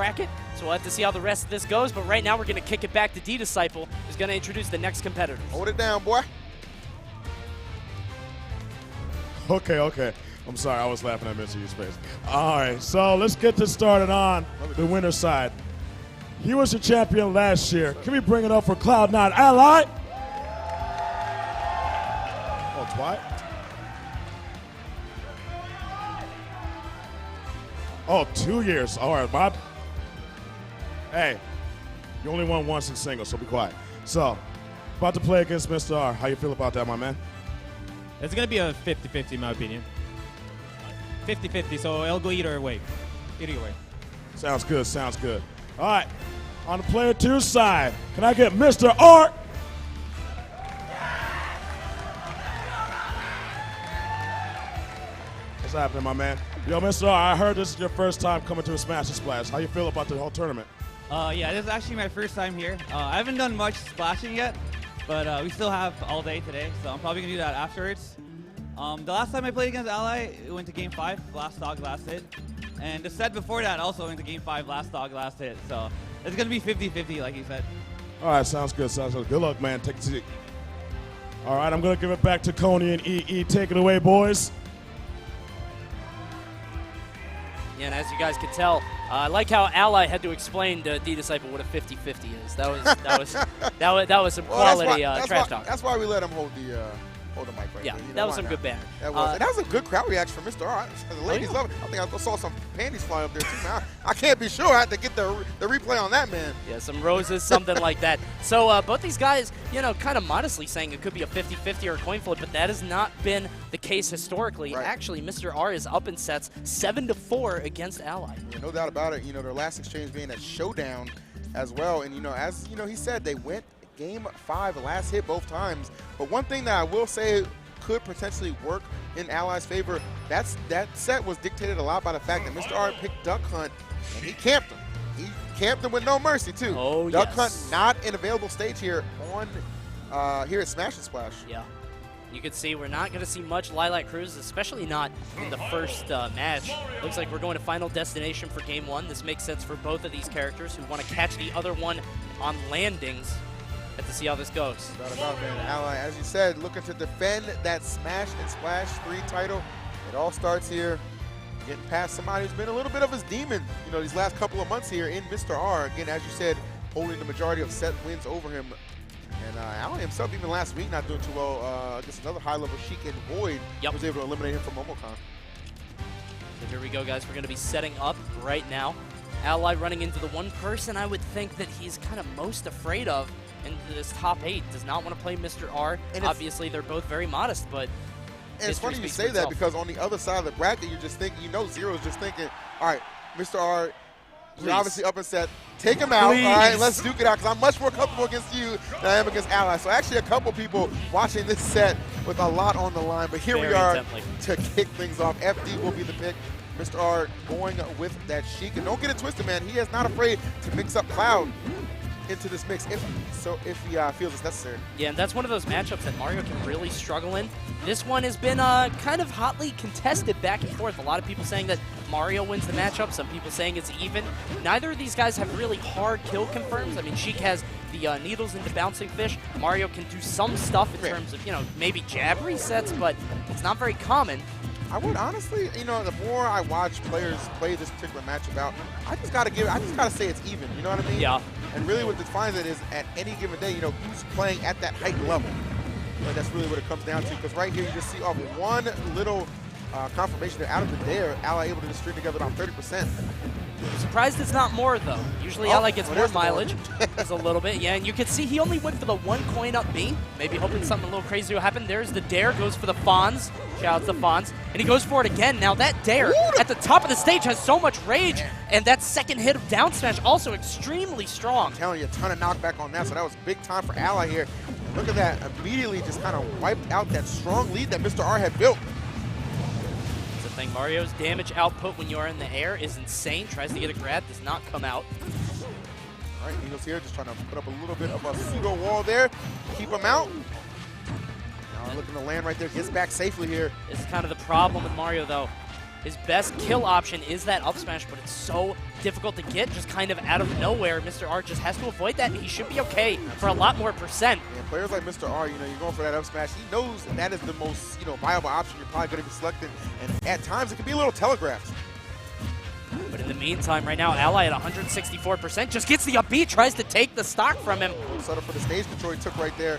bracket, so we'll have to see how the rest of this goes. But right now, we're going to kick it back to D-Disciple, who's going to introduce the next competitors. Hold it down, boy. Okay. I'm sorry, I was laughing at Mr. U's face. All right, so let's get this started on the winner's side. He was the champion last year. Can we bring it up for Cloud9 Ally? Oh, Dwight? Oh, 2 years. All right, Bob. Hey, you only won once in singles, so be quiet. So, about to play against Mr. R. How you feel about that, my man? It's going to be a 50-50 in my opinion. 50-50, so it'll go either way. Either way. Sounds good, sounds good. All right, on the player 2 side, can I get Mr. R? What's happening, my man? Yo, Mr. R, I heard this is your first time coming to a Smash and Splash. How you feel about the whole tournament? Yeah, this is actually my first time here. I haven't done much splashing yet, but we still have all day today, so I'm probably going to do that afterwards. The last time I played against Ally, it went to Game 5, last dog, last hit. And the set before that also went to Game 5, last dog, last hit. So it's going to be 50-50, like you said. All right, sounds good, sounds good. Good luck, man. Take a seat. All right, I'm going to give it back to Coney and EE. Take it away, boys. Yeah, and as you guys can tell, I like how Ally had to explain to D-Disciple what a 50-50 is. That was some quality trash talk. That's why we let him hold the mic right yeah, there. that was some good banner. That was a good crowd reaction from Mr. R. The ladies love it. I think I saw some panties fly up there too. Now, I can't be sure. I had to get the replay on that, man. Yeah, some roses, something like that. So both these guys, kind of modestly saying it could be a 50-50 or a coin flip, but that has not been the case historically. Right. Actually, Mr. R is up in sets 7-4 against Ally. Yeah, no doubt about it. Their last exchange being at Showdown as well. And, as he said, they went Game 5, last hit both times. But one thing that I will say could potentially work in Ally's favor, that set was dictated a lot by the fact that Mr. R picked Duck Hunt, and he camped him. He camped him with no mercy, too. Oh, Duck yes. Hunt not an available stage here here at Smash and Splash. Yeah. You can see we're not going to see much Lilac Cruz, especially not in the first match. Looks like we're going to Final Destination for Game 1. This makes sense for both of these characters who want to catch the other one on landings. Have to see how this goes. Not about it, man. Ally, as you said, looking to defend that Smash and Splash 3 title. It all starts here, getting past somebody who's been a little bit of his demon, these last couple of months here in Mr. R. Again, as you said, holding the majority of set wins over him. And Ally himself, even last week, not doing too well against another high-level Sheik and Void. Yep. Was able to eliminate him from MomoCon. So here we go, guys. We're going to be setting up right now. Ally running into the one person I would think that he's kind of most afraid of in this top 8. Does not want to play Mr. R. And obviously, they're both very modest, but and it's funny you say that because on the other side of the bracket, you're just thinking, Zero's just thinking, all right, Mr. R, you're obviously up and set. Take him out, all right, let's duke it out, because I'm much more comfortable against you than I am against Ally. So actually a couple people watching this set with a lot on the line, but here we are to kick things off. FD will be the pick. Mr. R going with that Sheik. And don't get it twisted, man. He is not afraid to mix up Cloud into this mix if he feels it's necessary. Yeah, and that's one of those matchups that Mario can really struggle in. This one has been kind of hotly contested back and forth. A lot of people saying that Mario wins the matchup, some people saying it's even. Neither of these guys have really hard kill confirms. I mean, Sheik has the needles into bouncing fish. Mario can do some stuff in terms of, maybe jab resets, but it's not very common. I would honestly, the more I watch players play this particular matchup out, I just gotta say it's even. You know what I mean? Yeah. And really, what defines it is at any given day, who's playing at that height level. And that's really what it comes down to. Because right here, you just see off one little confirmation that out of the dare, Ally able to just string together around 30%. I'm surprised it's not more, though. Usually Ally gets more mileage. Just a little bit, yeah. And you can see he only went for the one coin up B. Maybe hoping something a little crazy will happen. There's the dare, goes for the Fonz. Shout out to Fonz. And he goes for it again. Now that dare at the top of the stage has so much rage. And that second hit of down smash also extremely strong. I'm telling you, a ton of knockback on that. So that was big time for Ally here. Look at that. Immediately just kind of wiped out that strong lead that Mr. R had built. Mario's damage output when you are in the air is insane. Tries to get a grab, does not come out. All right, Eagles here just trying to put up a little bit of a pseudo wall there. Keep him out. Now looking to land right there, gets back safely here. This is kind of the problem with Mario, though. His best kill option is that up smash, but it's so difficult to get just kind of out of nowhere. Mr. R just has to avoid that, and he should be okay for a lot more percent. Yeah, players like Mr. R, you're going for that up smash. He knows that is the most, viable option you're probably going to be selecting, and at times it can be a little telegraphed. But in the meantime, right now, Ally at 164% just gets the up B, tries to take the stock from him. Set up for the stage control he took right there.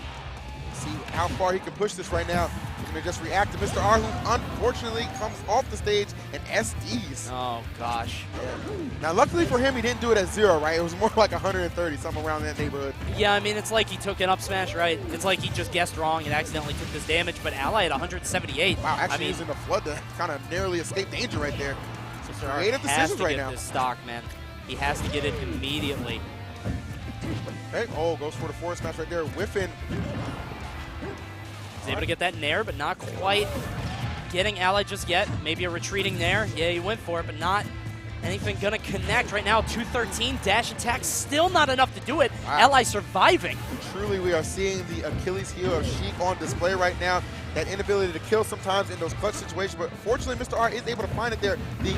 See how far he can push this right now. He's going to just react to Mr. R, who unfortunately comes off the stage and SDs. Oh, gosh. Yeah. Now, luckily for him, he didn't do it at 0, right? It was more like 130, something around that neighborhood. Yeah, I mean, it's like he took an up smash, right? It's like he just guessed wrong and accidentally took this damage, but Ally at 178. Wow, actually using the flood to kind of narrowly escape danger right there. So creative decisions right now. This stock, man. He has to get it immediately. Okay. Oh, goes for the forward smash right there, whiffing. He's able to get that nair, but not quite getting Ally just yet. Maybe a retreating nair. Yeah, he went for it, but not anything gonna connect right now. 213 dash attack, still not enough to do it. Wow. Ally surviving. Truly, we are seeing the Achilles heel of Sheik on display right now. That inability to kill sometimes in those clutch situations, but fortunately, Mr. R is able to find it there. The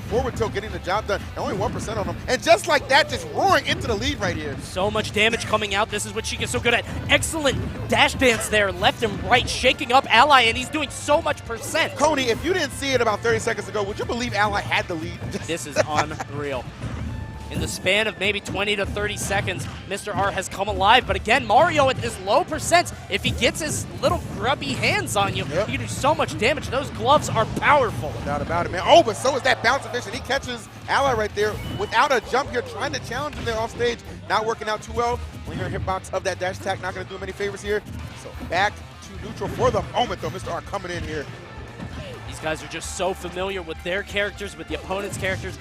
forward tilt getting the job done, and only 1% on him. And just like that, just roaring into the lead right here. So much damage coming out. This is what Sheik is so good at. Excellent dash dance there, left and right, shaking up Ally, and he's doing so much percent. Coney, if you didn't see it about 30 seconds ago, would you believe Ally had the lead? This is unreal. In the span of maybe 20 to 30 seconds, Mr. R has come alive. But again, Mario at this low percent, if he gets his little grubby hands on you, he can do so much damage. Those gloves are powerful. No doubt about it, man. Oh, but so is that bounce fish, and he catches Ally right there without a jump here, trying to challenge him there off stage. Not working out too well. When you're in hitbox of that dash attack, not going to do him any favors here. So back to neutral for the moment, though. Mr. R coming in here. These guys are just so familiar with their characters, with the opponent's characters.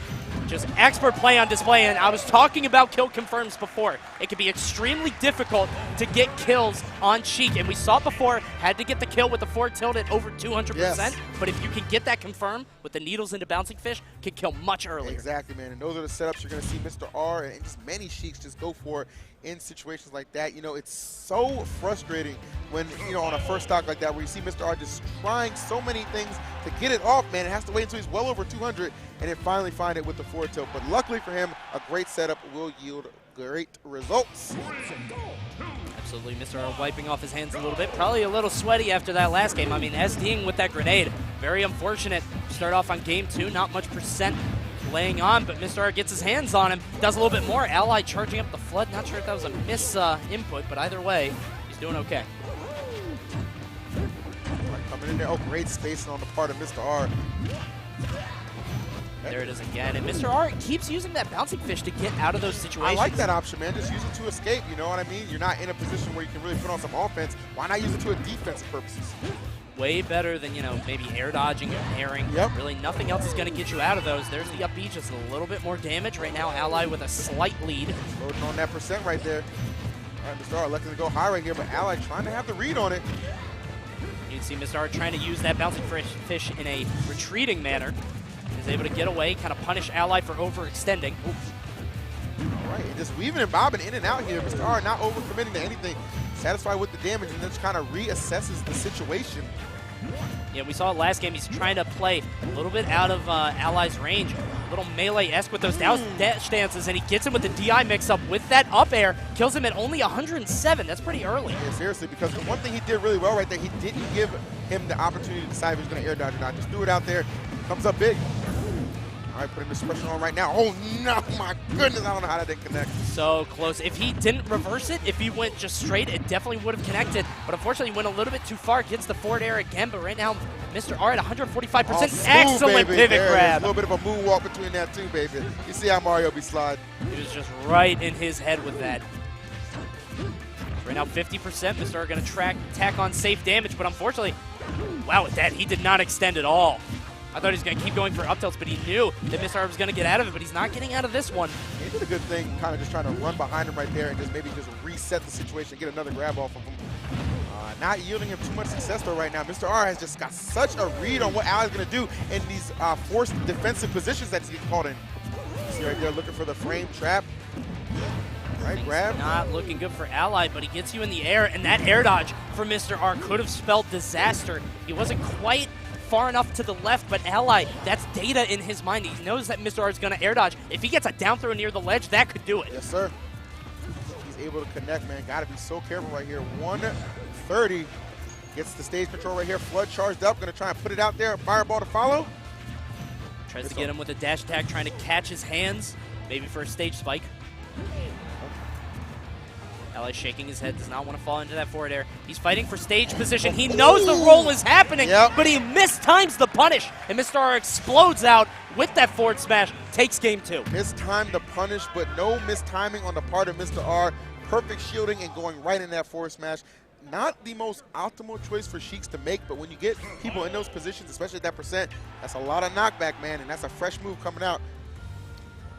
Just expert play on display, and I was talking about kill confirms before. It can be extremely difficult to get kills on Sheik, and we saw it before, had to get the kill with the forward tilt at over 200%, yes. But if you can get that confirmed with the needles into bouncing fish, can kill much earlier. Exactly, man, and those are the setups you're going to see Mr. R and just many Sheiks just go for in situations like that. It's so frustrating when, on a first stock like that, where you see Mr. R just trying so many things to get it off, man. It has to wait until he's well over 200 and then finally find it with the forward tilt. But luckily for him, a great setup will yield great results. Absolutely, Mr. R wiping off his hands a little bit. Probably a little sweaty after that last game. I mean, SDing with that grenade. Very unfortunate. Start off on game 2, not much percent laying on, but Mr. R gets his hands on him. Does a little bit more. Ally charging up the flood. Not sure if that was a miss input, but either way, he's doing okay. Coming in there. Oh, great spacing on the part of Mr. R. There it is again, and Mr. R keeps using that bouncing fish to get out of those situations. I like that option, man. Just use it to escape, you know what I mean? You're not in a position where you can really put on some offense. Why not use it to a defensive purposes? Way better than, maybe air dodging or airing. Yep. Really nothing else is going to get you out of those. There's the up B, just a little bit more damage. Right now, Ally with a slight lead. Loading on that percent right there. All right, Mr. R looking to go high right here, but Ally trying to have the read on it. You can see Mr. R trying to use that bouncing fish in a retreating manner. He's able to get away, kind of punish Ally for overextending. Oof. All right, just weaving and bobbing in and out here. Mr. R not overcommitting to anything. Satisfied with the damage and just kind of reassesses the situation. Yeah, we saw it last game. He's trying to play a little bit out of Ally's range. A little melee-esque with those dash dances, and he gets him with the DI mix-up with that up air. Kills him at only 107. That's pretty early. Yeah, seriously, because the one thing he did really well right there, he didn't give him the opportunity to decide if he was going to air dodge or not. Just threw it out there. Comes up big. All right, putting this pressure on right now. Oh, no, my goodness. I don't know how that didn't connect. So close. If he didn't reverse it, if he went just straight, it definitely would have connected. But unfortunately, he went a little bit too far. Gets the forward air again. But right now, Mr. R at 145%. Oh, smooth, excellent baby. pivot grab. A little bit of a moonwalk between that, too, baby. You see how Mario be sliding. He was just right in his head with that. Right now, 50%. Mr. R going to tack on safe damage. But unfortunately, wow, with that, he did not extend at all. I thought he was going to keep going for up tilts, but he knew that Mr. R was going to get out of it, but he's not getting out of this one. He did a good thing, kind of just trying to run behind him right there and just maybe just reset the situation, get another grab off of him. Not yielding him too much success, though, right now. Mr. R has just got such a read on what Ally's going to do in these forced defensive positions that he's caught in. See right there, looking for the frame trap. Right, grab. Not looking good for Ally, but he gets you in the air, and that air dodge for Mr. R could have spelled disaster. He wasn't quite far enough to the left, but Ally, that's data in his mind. He knows that Mr. R is going to air dodge. If he gets a down throw near the ledge, that could do it. Yes, sir. He's able to connect, man. Got to be so careful right here. 130 gets the stage control right here. Flood charged up. Going to try and put it out there. Fireball to follow. Tries to get him with a dash attack, trying to catch his hands, maybe for a stage spike. Ally shaking his head, does not want to fall into that forward air. He's fighting for stage position. He knows the roll is happening, but he mistimes the punish. And Mr. R explodes out with that forward smash, takes game 2. Mistimed the punish, but no mistiming on the part of Mr. R. Perfect shielding and going right in that forward smash. Not the most optimal choice for Sheiks to make, but when you get people in those positions, especially at that percent, that's a lot of knockback, man, and that's a fresh move coming out.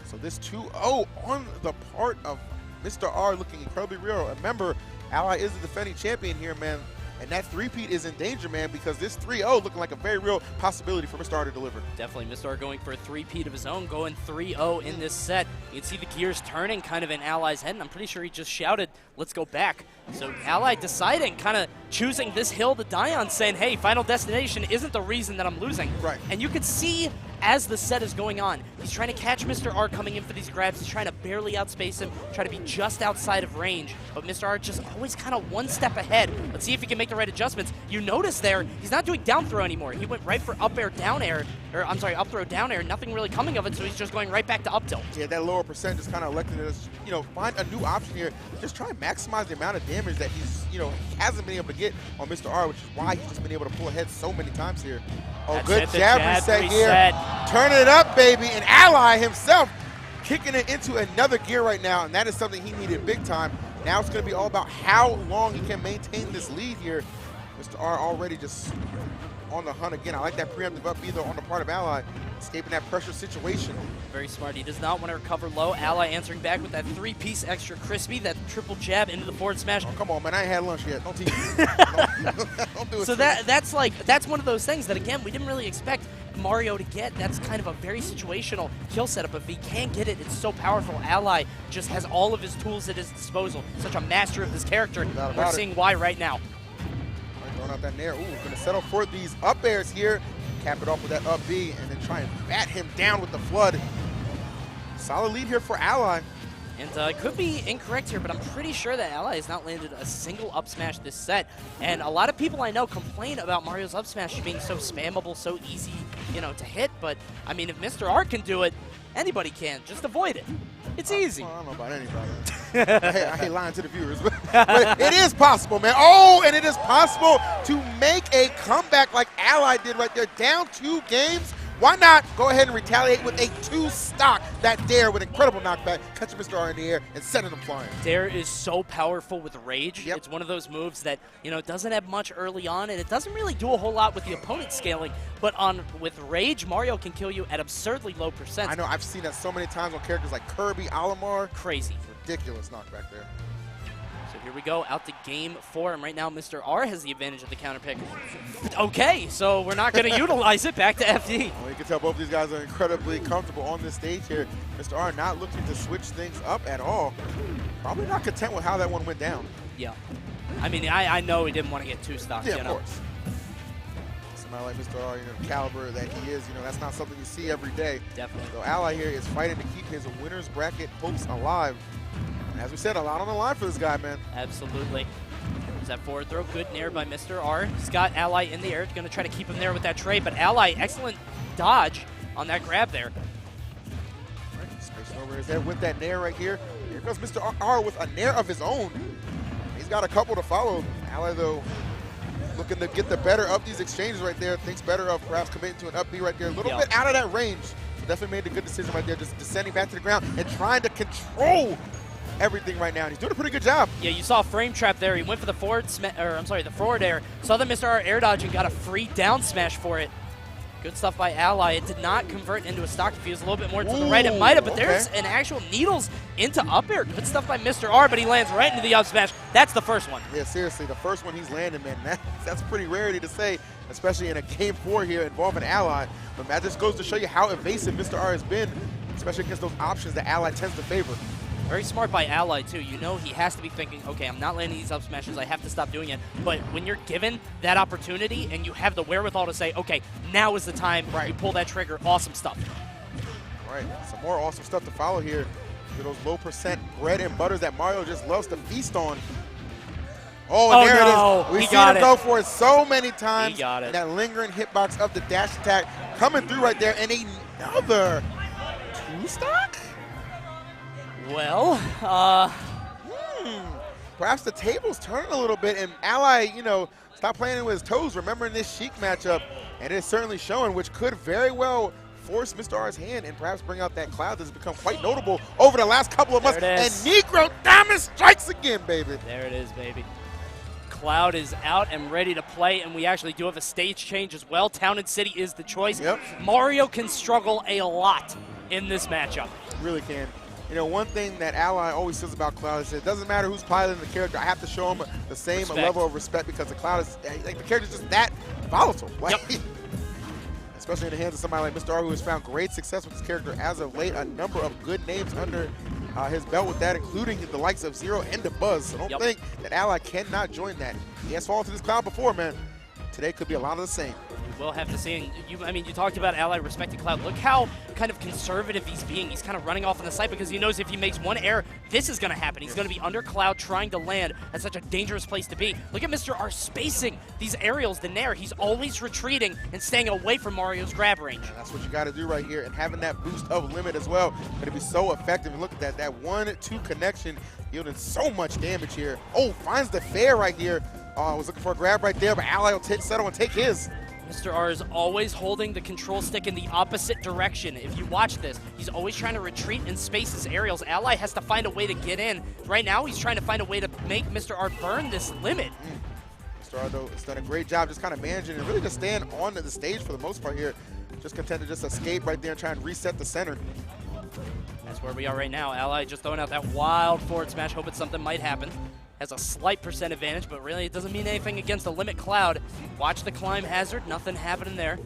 So this 2-0 on the part of Mr. R looking incredibly real. Remember, Ally is the defending champion here, man. And that three-peat is in danger, man, because this 3-0 looking like a very real possibility for Mr. R to deliver. Definitely, Mr. R going for a three-peat of his own, going 3-0 in this set. You can see the gears turning kind of in Ally's head, and I'm pretty sure he just shouted, let's go back. So Ally deciding, kind of choosing this hill to die on, saying, hey, Final Destination isn't the reason that I'm losing. Right. And you could see as the set is going on, he's trying to catch Mr. R coming in for these grabs. He's trying to barely outspace him, try to be just outside of range. But Mr. R just always kind of one step ahead. Let's see if he can make the right adjustments. You notice there, he's not doing down throw anymore. He went right for up air, down air, or I'm sorry, up throw, down air. Nothing really coming of it, so he's just going right back to up tilt. Yeah, that lower percent just kind of elected to, you know, find a new option here. Just try and maximize the amount of damage that he's, you know, he hasn't been able to get on Mr. R, which is why he's just been able to pull ahead so many times here. Oh, That's good it, jab reset here. Turning it up, baby. And Ally himself kicking it into another gear right now, and that is something he needed big time. Now it's going to be all about how long he can maintain this lead here. Mr. R already just on the hunt again. I like that preemptive up B though on the part of Ally, escaping that pressure situation. Very smart. He does not want to recover low. Ally answering back with that three-piece extra crispy, that triple jab into the forward smash. Oh, come on, man. I ain't had lunch yet. Don't tease me. Don't do it. So that's one of those things that, again, we didn't really expect Mario to get. That's kind of a very situational kill setup. If he can get it, it's so powerful. Ally just has all of his tools at his disposal. Such a master of this character. We're seeing why right now. Throwing out that nair. Ooh, going to settle for these up airs here. Cap it off with that up B and then try and bat him down with the flood. Solid lead here for Ally. And I could be incorrect here, but I'm pretty sure that Ally has not landed a single up smash this set. And a lot of people I know complain about Mario's up smash being so spammable, so easy, you know, to hit. But I mean, if Mr. R can do it, anybody can. Just avoid it. It's easy. Well, I don't know about anybody. I hate lying to the viewers, but it is possible, man. Oh, and it is possible to make a comeback like Ally did right there. Down 2 games. Why not go ahead and retaliate with a 2-stock, that dare with incredible knockback, catching Mr. R in the air and sending him flying. Dare is so powerful with Rage. Yep. It's one of those moves that, you know, doesn't have much early on, and it doesn't really do a whole lot with the opponent scaling. But with Rage, Mario can kill you at absurdly low percent. I know, I've seen that so many times on characters like Kirby, Olimar. Crazy. Ridiculous knockback there. So here we go, out to game 4, and right now Mr. R has the advantage of the counter pick. Okay, so we're not going to utilize it. Back to FD. Well, you can tell both these guys are incredibly comfortable on this stage here. Mr. R not looking to switch things up at all. Probably not content with how that one went down. Yeah. I mean, I know he didn't want to get 2 stocks. Yeah, you of know? course. Somebody like Mr. R, you know, the caliber that he is, you know, that's not something you see every day. Definitely. So Ally here is fighting to keep his winner's bracket hopes alive. And as we said, a lot on the line for this guy, man. Absolutely. There's that forward throw. Good nair by Mr. R. He's got Ally in the air. Going to try to keep him there with that trade, but Ally, excellent dodge on that grab there. Right, spacing over his head with that nair right here. Here goes Mr. R with a nair of his own. He's got a couple to follow. Ally, though, looking to get the better of these exchanges right there. Thinks better of perhaps committing to an up B right there. A little bit out of that range. So definitely made a good decision right there, just descending back to the ground and trying to control everything right now. And he's doing a pretty good job. Yeah, you saw a frame trap there. He went for the forward air. Saw the Mr. R air dodge and got a free down smash for it. Good stuff by Ally. It did not convert into a stock defuse. A little bit more to the right. It might have, but there's an actual needles into up air. Good stuff by Mr. R, but he lands right into the up smash. That's the first one. Yeah, seriously, the first one he's landed, man. That's pretty rarity to say, especially in a game 4 here involving Ally. But that just goes to show you how evasive Mr. R has been, especially against those options that Ally tends to favor. Very smart by Ally, too. You know he has to be thinking, okay, I'm not landing these up smashes. I have to stop doing it. But when you're given that opportunity and you have the wherewithal to say, okay, now is the time, you pull that trigger, awesome stuff. All right, some more awesome stuff to follow here. Those low percent bread and butters that Mario just loves to feast on. Oh, and there it is. We've seen him go for it so many times. He got it. And that lingering hitbox of the dash attack coming through right there. And another 2-stock? Well, perhaps the table's turning a little bit. And Ally, stop playing with his toes, remembering this Sheik matchup. And it is certainly showing, which could very well force Mr. R's hand and perhaps bring out that cloud that's become quite notable over the last couple of months. And Negro Diamond strikes again, baby. There it is, baby. Cloud is out and ready to play, and we actually do have a stage change as well. Town and City is the choice. Yep. Mario can struggle a lot in this matchup. Really can. One thing that Ally always says about Cloud is it doesn't matter who's piloting the character. I have to show him the same level of respect because the Cloud is, the character's just that volatile. Especially in the hands of somebody like Mr. R, who has found great success with his character as of late. A number of good names under his belt with that, including the likes of Zero and the Buzz. So don't think that Ally cannot join that. He has fallen to this Cloud before, man. Today could be a lot of the same. We'll have to see. You talked about Ally respecting Cloud. Look how kind of conservative he's being. He's kind of running off on the side because he knows if he makes one error, this is going to happen. He's going to be under Cloud trying to land at such a dangerous place to be. Look at Mr. R spacing these aerials, the Nair. He's always retreating and staying away from Mario's grab range. And that's what you got to do right here. And having that boost of limit as well, going to be so effective. And look at that. That 1-2 connection yielding so much damage here. Oh, finds the fair right here. I was looking for a grab right there, but Ally will settle and take his. Mr. R is always holding the control stick in the opposite direction. If you watch this, he's always trying to retreat and space his aerials. Ally has to find a way to get in. Right now, he's trying to find a way to make Mr. R burn this limit. Mr. R, though, has done a great job just kind of managing and really just staying on the stage for the most part here. Just content to just escape right there and try and reset the center. That's where we are right now. Ally just throwing out that wild forward smash, hoping something might happen. Has a slight percent advantage, but really it doesn't mean anything against the limit Cloud. Watch the climb hazard, nothing happening there.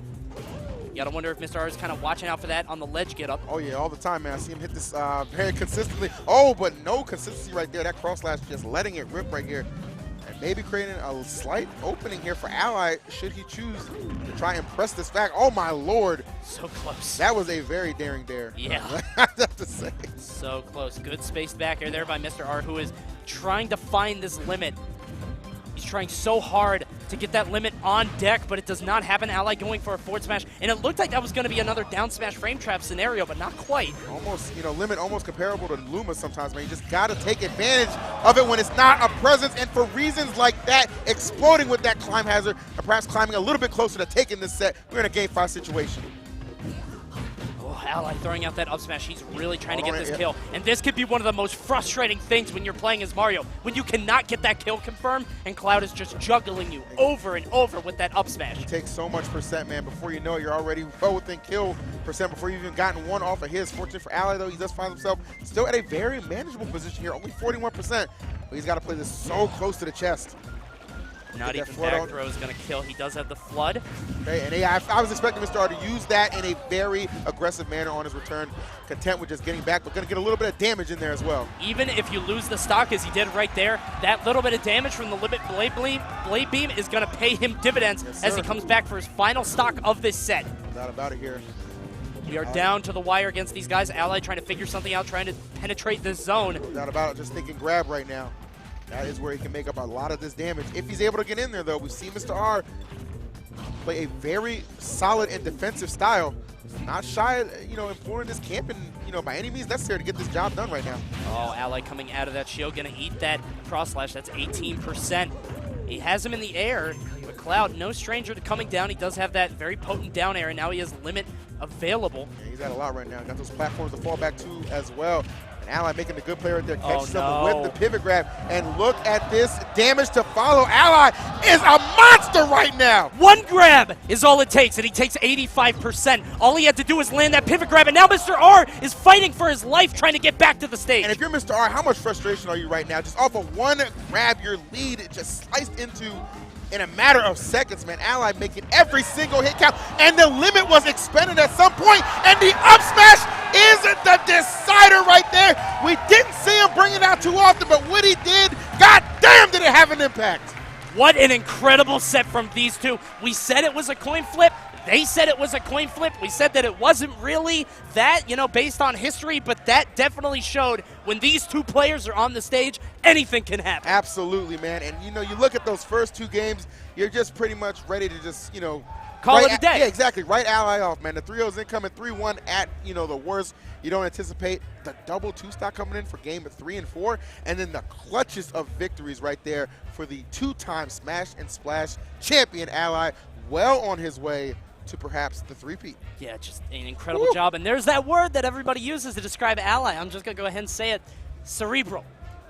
You gotta wonder if Mr. R is kind of watching out for that on the ledge get up. Oh yeah, all the time, man. I see him hit this very consistently. Oh, but no consistency right there. That cross slash just letting it rip right here. And maybe creating a slight opening here for Ally should he choose to try and press this back. Oh my Lord. So close. That was a very daring dare. Yeah. I have to say. So close. Good spaced back air there by Mr. R, who is trying to find this limit. He's trying so hard to get that limit on deck, but it does not happen. Ally going for a forward smash, and it looked like that was going to be another down smash frame trap scenario, but not quite. Almost, limit almost comparable to Luma sometimes, man. You just got to take advantage of it when it's not a presence, and for reasons like that, exploding with that climb hazard, and perhaps climbing a little bit closer to taking this set. We're in a game 5 situation. Ally throwing out that up smash. He's really trying to get this kill. And this could be one of the most frustrating things when you're playing as Mario, when you cannot get that kill confirmed and Cloud is just juggling you over and over with that up smash. It takes so much percent, man. Before you know it, you're already well within kill percent before you've even gotten one off of his. Fortunate for Ally, though, he does find himself still at a very manageable position here, only 41%. But he's got to play this so close to the chest. Not even back throw is going to kill. He does have the flood. Okay, and I was expecting Mr. R to use that in a very aggressive manner on his return. Content with just getting back, but going to get a little bit of damage in there as well. Even if you lose the stock, as he did right there, that little bit of damage from the limit blade beam is going to pay him dividends as he comes back for his final stock of this set. Without about it here. We are down to the wire against these guys. Ally trying to figure something out, trying to penetrate this zone. Without about it, just thinking grab right now. That is where he can make up a lot of this damage. If he's able to get in there, though, we've seen Mr. R play a very solid and defensive style. Not shy, employing this camp and, by any means necessary to get this job done right now. Oh, Ally coming out of that shield, going to eat that cross slash. That's 18%. He has him in the air. But Cloud, no stranger to coming down. He does have that very potent down air, and now he has limit available. Yeah, he's got a lot right now.Got those platforms to fall back to as well. Ally making a good play right there, catches him with the pivot grab. And look at this damage to follow. Ally is a monster right now. One grab is all it takes, and he takes 85%. All he had to do was land that pivot grab, and now Mr. R is fighting for his life, trying to get back to the stage. And if you're Mr. R, how much frustration are you right now? Just off of one grab, your lead just sliced into in a matter of seconds, man. Ally making every single hit count, and the limit was expended at some point, and the up smash is the decider right there. We didn't see him not too often, but what he did, god damn, did it have an impact. What an incredible set from these two. We said it was a coin flip. They said it was a coin flip. We said that it wasn't really that, based on history, but that definitely showed when these two players are on the stage, anything can happen. Absolutely, man. And, you look at those first two games, you're just pretty much ready to just, call it a day. Yeah, exactly. Right ally off, man. The 3-0's incoming 3-1 at, the worst. You don't anticipate the double two-stock coming in for game 3 and 4, and then the clutches of victories right there for the 2-time Smash and Splash champion ally, well on his way to perhaps the three-peat. Yeah, just an incredible job. And there's that word that everybody uses to describe ally. I'm just going to go ahead and say it. Cerebral.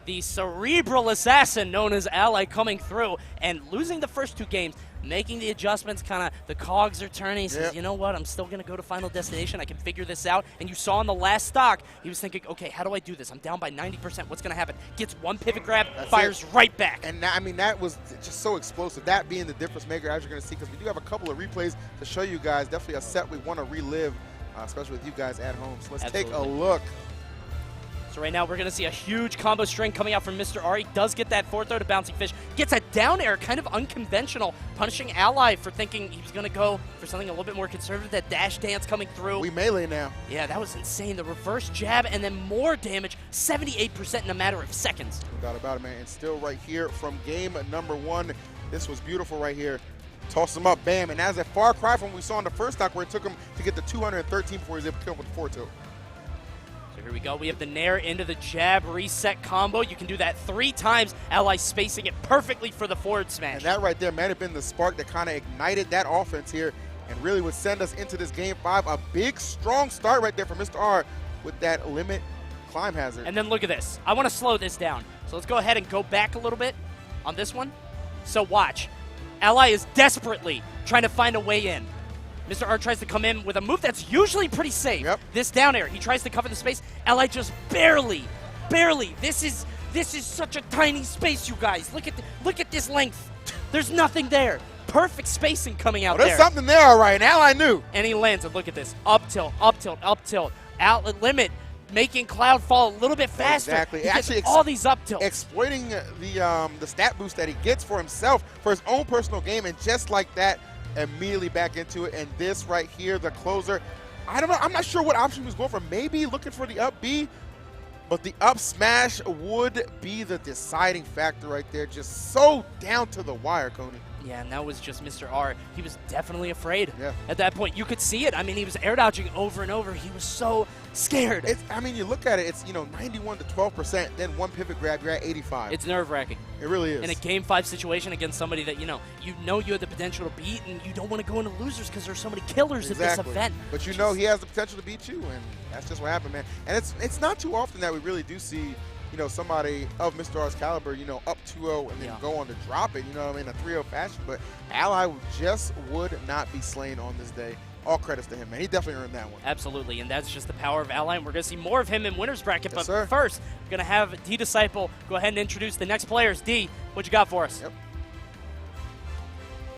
The cerebral assassin known as Ally coming through and losing the first two games, making the adjustments, kind of the cogs are turning. He says, you know what, I'm still going to go to Final Destination. I can figure this out. And you saw in the last stock, he was thinking, okay, how do I do this? I'm down by 90%. What's going to happen? Gets one pivot grab, fires right back. And that was just so explosive. That being the difference maker, as you're going to see, because we do have a couple of replays to show you guys. Definitely a set we want to relive, especially with you guys at home. So let's take a look. So right now we're going to see a huge combo string coming out from Mr. R. He does get that forward throw to Bouncing Fish. Gets a down air, kind of unconventional, punishing Ally for thinking he was going to go for something a little bit more conservative. That dash dance coming through. We melee now. Yeah, that was insane. The reverse jab and then more damage, 78% in a matter of seconds. No doubt about it, man. And still right here from game number 1. This was beautiful right here. Toss him up, bam. And that's a far cry from what we saw in the first stock where it took him to get the 213 before he was able to kill him with the forward tilt. Here we go. We have the nair into the jab reset combo. You can do that 3 times. Ally spacing it perfectly for the forward smash. And that right there might have been the spark that kind of ignited that offense here and really would send us into this game 5. A big, strong start right there for Mr. R with that limit climb hazard. And then look at this. I want to slow this down. So let's go ahead and go back a little bit on this one. So watch. Ally is desperately trying to find a way in. Mr. R tries to come in with a move that's usually pretty safe. Yep. This down air, he tries to cover the space. Ally just barely. This is such a tiny space, you guys. Look at this length. There's nothing there. Perfect spacing coming out there. There's something there, all right. And Ally knew. And he lands, and look at this. Up tilt, up tilt, up tilt. Outlet limit, making Cloud fall a little bit faster. Exactly. Actually, all these up tilts. Exploiting the stat boost that he gets for himself for his own personal game, and just like that, immediately back into it. And this right here, the closer, I don't know, I'm not sure what option he was going for. Maybe looking for the up B, but the up smash would be the deciding factor right there. Just so down to the wire, Coney. Yeah, and that was just Mr. R. He was definitely afraid at that point. You could see it. I mean, he was air dodging over and over. He was so scared. You look at it, it's 91 to 12%, then one pivot grab, you're at 85. It's nerve-wracking. It really is. In a Game 5 situation against somebody that you had the potential to beat, and you don't want to go into losers because there's so many killers at this event. But he has the potential to beat you, and that's just what happened, man. And it's not too often that we really do see somebody of Mr. R's caliber, up 2-0 and then go on to drop it, in a 3-0 fashion. But Ally just would not be slain on this day. All credits to him, man. He definitely earned that one. Absolutely, and that's just the power of Ally, and we're going to see more of him in winner's bracket. Yes, but first, we're going to have D-Disciple go ahead and introduce the next players. D, what you got for us? Yep.